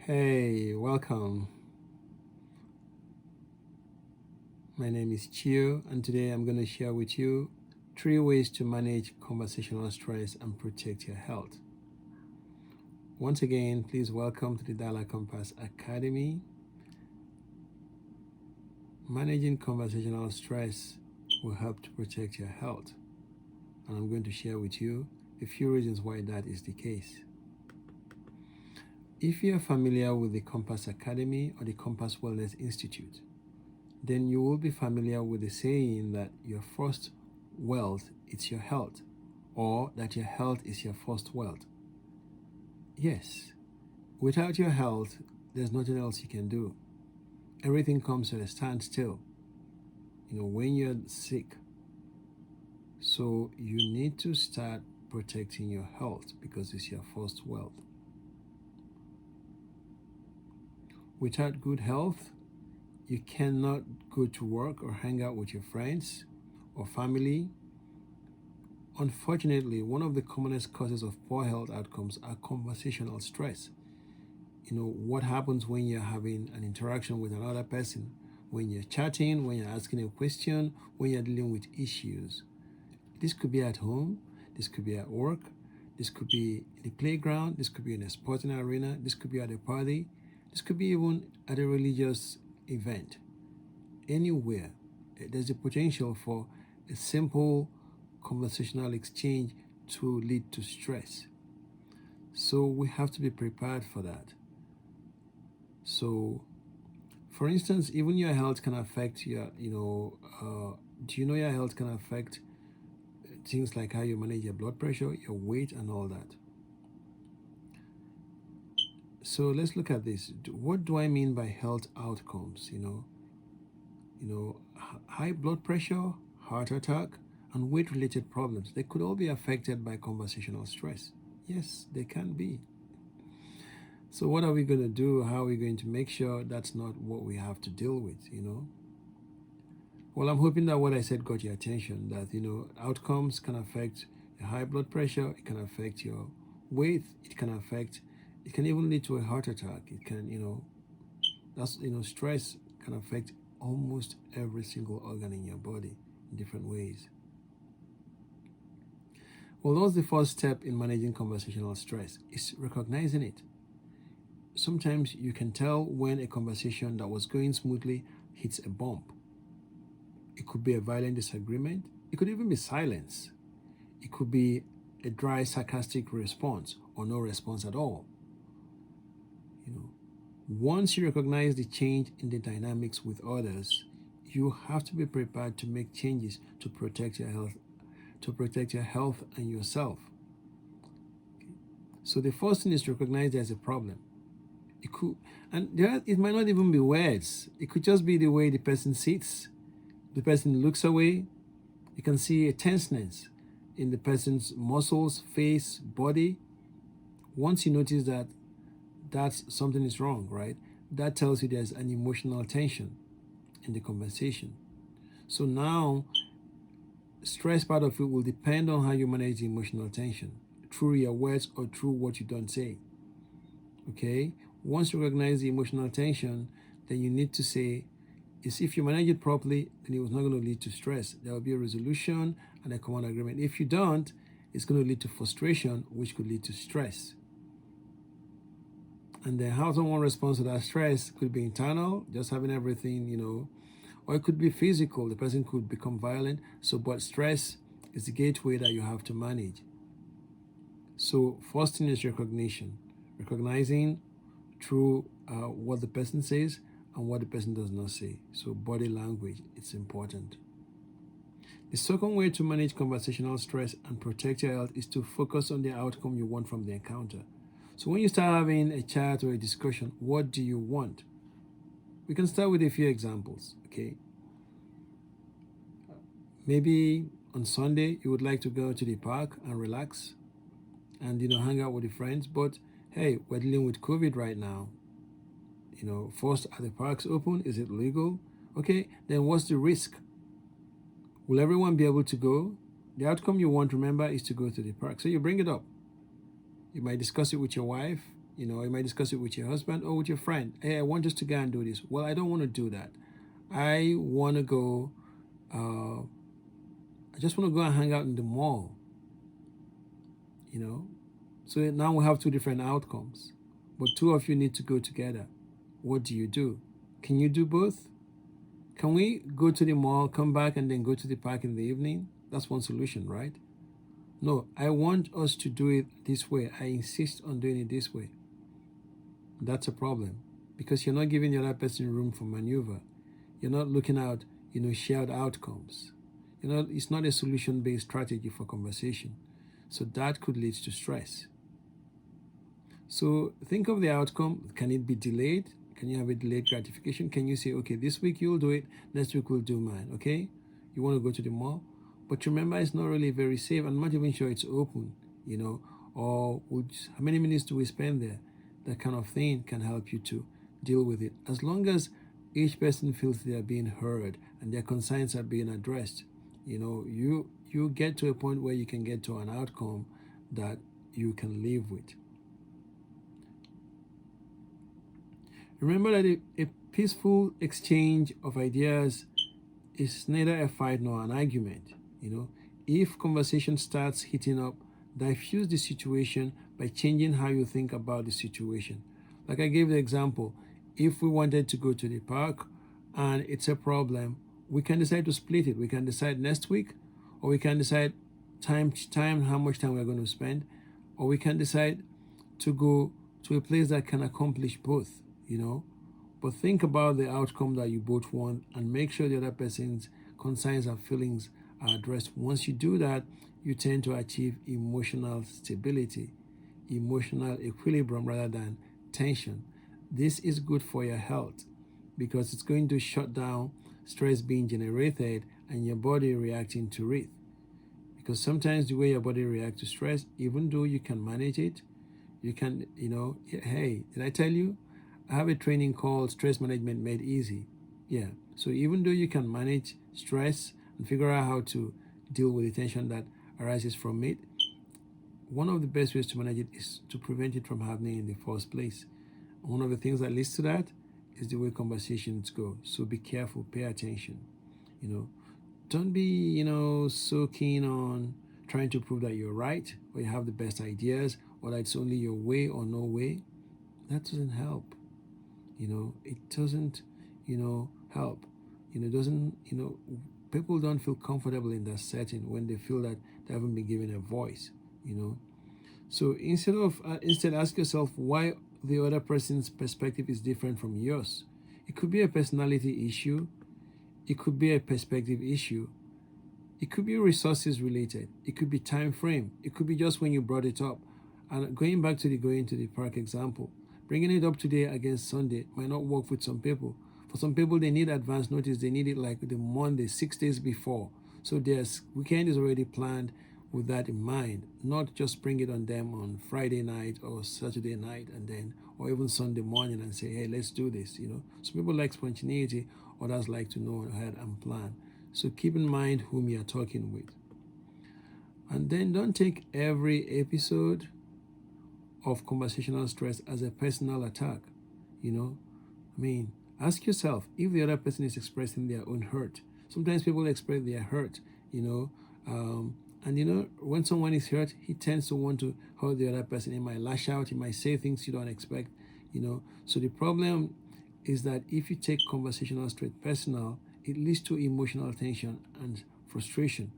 Hey, welcome. My name is Chio, and today I'm going to share with you 3 ways to manage conversational stress and protect your health. Once again, please welcome to the Dialogue Compass Academy. Managing conversational stress will help to protect your health, and I'm going to share with you a few reasons why that is the case. If you're familiar with the Compass Academy or the Compass Wellness Institute, then you will be familiar with the saying that your first wealth is your health, or that your health is your first wealth. Yes, without your health, there's nothing else you can do. Everything comes to a standstill, when you're sick. So you need to start protecting your health because it's your first wealth. Without good health, you cannot go to work or hang out with your friends or family. Unfortunately, one of the commonest causes of poor health outcomes are conversational stress. What happens when you're having an interaction with another person, when you're chatting, when you're asking a question, when you're dealing with issues. This could be at home, this could be at work, this could be in the playground, this could be in a sporting arena, this could be at a party, this could be even at a religious event. Anywhere, there's a potential for a simple conversational exchange to lead to stress. So we have to be prepared for that. So, for instance, even your health can affect do you know your health can affect things like how you manage your blood pressure, your weight, and all that? So let's look at this. What do I mean by health outcomes? High blood pressure, heart attack, and weight-related problems, they could all be affected by conversational stress. Yes, they can be. So what are we going to do? How are we going to make sure that's not what we have to deal with, Well, I'm hoping that what I said got your attention, that, outcomes can affect your high blood pressure, it can affect your weight, it can even lead to a heart attack. It can, stress can affect almost every single organ in your body in different ways. Well, that's the first step in managing conversational stress, is recognizing it. Sometimes you can tell when a conversation that was going smoothly hits a bump. It could be a violent disagreement. It could even be silence. It could be a dry, sarcastic response or no response at all. Once you recognize the change in the dynamics with others, you have to be prepared to make changes to protect your health and yourself. So the first thing is to recognize there's a problem. It might not even be words. It could just be the way the person sits, the person looks away. You can see a tenseness in the person's muscles, face, body. Once you notice that something is wrong, right? That tells you there's an emotional tension in the conversation. So now, stress part of it will depend on how you manage the emotional tension, through your words or through what you don't say. Okay? Once you recognize the emotional tension, then you need to say, if you manage it properly, then it was not going to lead to stress. There will be a resolution and a common agreement. If you don't, it's going to lead to frustration, which could lead to stress. And then how someone responds to that stress could be internal, just having everything, or it could be physical. The person could become violent. But stress is the gateway that you have to manage. So first thing is recognition. Recognizing through what the person says and what the person does not say. So body language, it's important. The second way to manage conversational stress and protect your health is to focus on the outcome you want from the encounter. So when you start having a chat or a discussion, what do you want? We can start with a few examples, okay? Maybe on Sunday, you would like to go to the park and relax and, hang out with your friends. But hey, we're dealing with COVID right now. First, are the parks open? Is it legal? Okay, then what's the risk? Will everyone be able to go? The outcome you want, remember, is to go to the park. So you bring it up. You might discuss it with your wife, You might discuss it with your husband or with your friend. Hey, I want us to go and do this. Well, I don't want to do that. I want to go, I just want to go and hang out in the mall, you know. So now we have two different outcomes, but two of you need to go together. What do you do? Can you do both? Can we go to the mall, come back, and then go to the park in the evening? That's one solution, right? No, I want us to do it this way. I insist on doing it this way. That's a problem because you're not giving the other person room for maneuver. You're not looking at, shared outcomes. It's not a solution-based strategy for conversation. So that could lead to stress. So think of the outcome. Can it be delayed? Can you have a delayed gratification? Can you say, okay, this week you'll do it, next week we'll do mine, okay? You want to go to the mall? But remember, it's not really very safe. I'm not even sure it's open, or how many minutes do we spend there? That kind of thing can help you to deal with it. As long as each person feels they are being heard and their concerns are being addressed, you get to a point where you can get to an outcome that you can live with. Remember that a peaceful exchange of ideas is neither a fight nor an argument. If conversation starts heating up, diffuse the situation by changing how you think about the situation. Like I gave the example, if we wanted to go to the park and it's a problem, we can decide to split it. We can decide next week, or we can decide time, how much time we're going to spend, or we can decide to go to a place that can accomplish both, But think about the outcome that you both want and make sure the other person's concerns and feelings are addressed. Once you do that, you tend to achieve emotional stability, emotional equilibrium rather than tension. This is good for your health because it's going to shut down stress being generated and your body reacting to it. Because sometimes the way your body reacts to stress, even though you can manage it, you can, hey, did I tell you? I have a training called Stress Management Made Easy. Yeah. So even though you can manage stress and figure out how to deal with the tension that arises from it, one of the best ways to manage it is to prevent it from happening in the first place. One of the things that leads to that is the way conversations go. So be careful, pay attention. Don't be, so keen on trying to prove that you're right or you have the best ideas or that it's only your way or no way. That doesn't help. It doesn't, help. People don't feel comfortable in that setting when they feel that they haven't been given a voice, So instead ask yourself why the other person's perspective is different from yours. It could be a personality issue. It could be a perspective issue. It could be resources related. It could be time frame. It could be just when you brought it up. And going back to the going to the park example, bringing it up today against Sunday might not work with some people. For some people, they need advance notice. They need it like the Monday, 6 days before. So their weekend is already planned with that in mind. Not just bring it on them on Friday night or Saturday night or even Sunday morning and say, hey, let's do this. Some people like spontaneity. Others like to know ahead and plan. So keep in mind whom you're talking with. And then don't take every episode of conversational stress as a personal attack. Ask yourself if the other person is expressing their own hurt. Sometimes people express their hurt, when someone is hurt, he tends to want to hurt the other person. He might lash out, he might say things you don't expect, So the problem is that if you take conversational stress personal, it leads to emotional tension and frustration,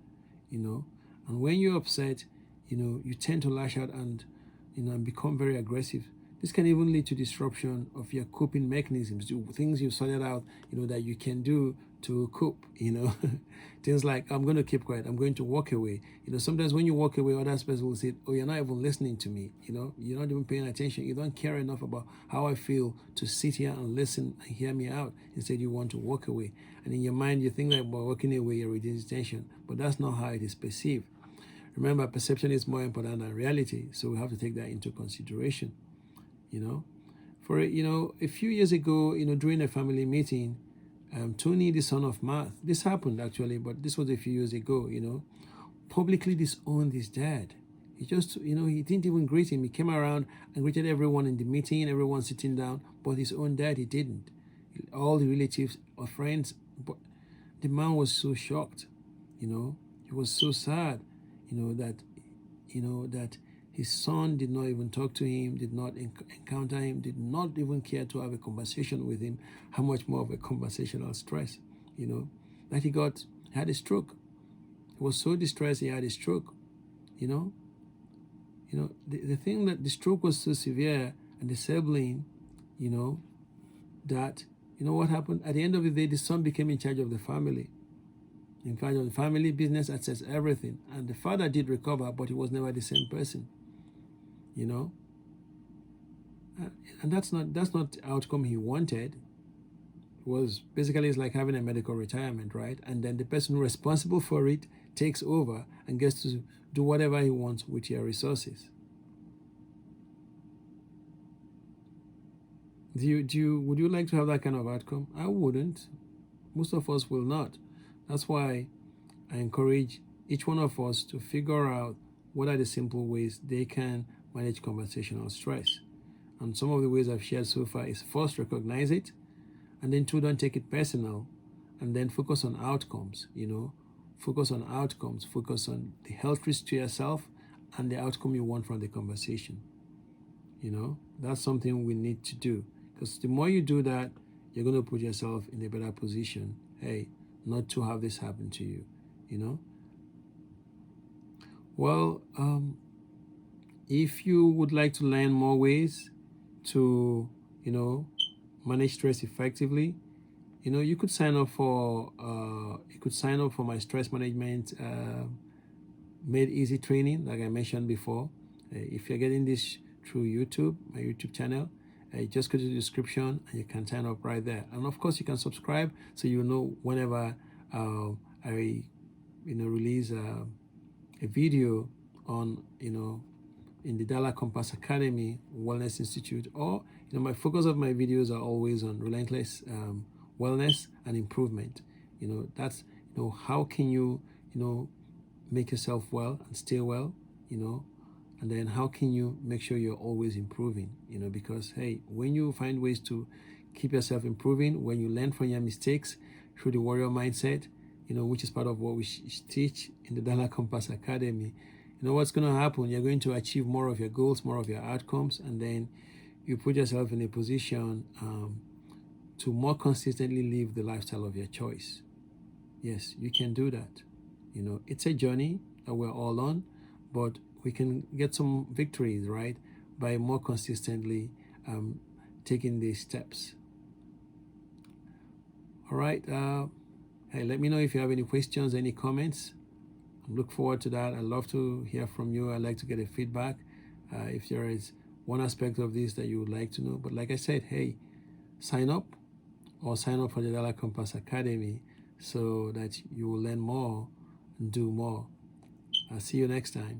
And when you're upset, you tend to lash out and become very aggressive. This can even lead to disruption of your coping mechanisms, things you've sorted out, that you can do to cope, Things like, I'm going to keep quiet, I'm going to walk away. Sometimes when you walk away, other people will say, oh, you're not even listening to me, you're not even paying attention. You don't care enough about how I feel to sit here and listen and hear me out. Instead, you want to walk away. And in your mind, you think that by walking away, you're reducing tension. But that's not how it is perceived. Remember, perception is more important than reality, so we have to take that into consideration. A few years ago, during a family meeting, Tony, the son of Math, this happened actually, but this was a few years ago, publicly disowned his dad, He just, he didn't even greet him. He came around and greeted everyone in the meeting, everyone sitting down, but his own dad, he didn't. All the relatives or friends, but the man was so shocked, he was so sad, that his son did not even talk to him, did not encounter him, did not even care to have a conversation with him. How much more of a conversational stress, that he had a stroke. He was so distressed he had a stroke, the thing that the stroke was so severe and disabling, that, what happened? At the end of the day, the son became in charge of the family. In fact, of the family, business, assets, everything. And the father did recover, but he was never the same person, And that's not the outcome he wanted. It was basically, it's like having a medical retirement, right? And then the person responsible for it takes over and gets to do whatever he wants with your resources. Would you like to have that kind of outcome? I wouldn't. Most of us will not. That's why I encourage each one of us to figure out what are the simple ways they can manage conversational stress. And some of the ways I've shared so far is, first, recognize it, and then two, don't take it personal, and then focus on outcomes, focus on outcomes, focus on the health risk to yourself and the outcome you want from the conversation. That's something we need to do, because the more you do that, you're going to put yourself in a better position, not to have this happen to you, Well, if you would like to learn more ways to, manage stress effectively, you could sign up for my stress management made easy training, like I mentioned before. If you're getting this through YouTube, my YouTube channel, just go to the description and you can sign up right there. And of course, you can subscribe so you know whenever I release a video on in the Dollar Compass Academy Wellness Institute, or my focus of my videos are always on relentless wellness and improvement. That's how can you make yourself well and stay well, and then how can you make sure you're always improving, because when you find ways to keep yourself improving, when you learn from your mistakes through the warrior mindset, which is part of what we teach in the Dollar Compass Academy, what's going to happen? You're going to achieve more of your goals, more of your outcomes, and then you put yourself in a position to more consistently live the lifestyle of your choice. Yes, you can do that. It's a journey that we're all on, but we can get some victories, right, by more consistently taking these steps. All right. Hey, let me know if you have any questions, any comments. I look forward to that. I love to hear from you. I like to get a feedback if there is one aspect of this that you would like to know. But like I said, sign up for the Dollar Compass Academy so that you will learn more and do more. I'll see you next time.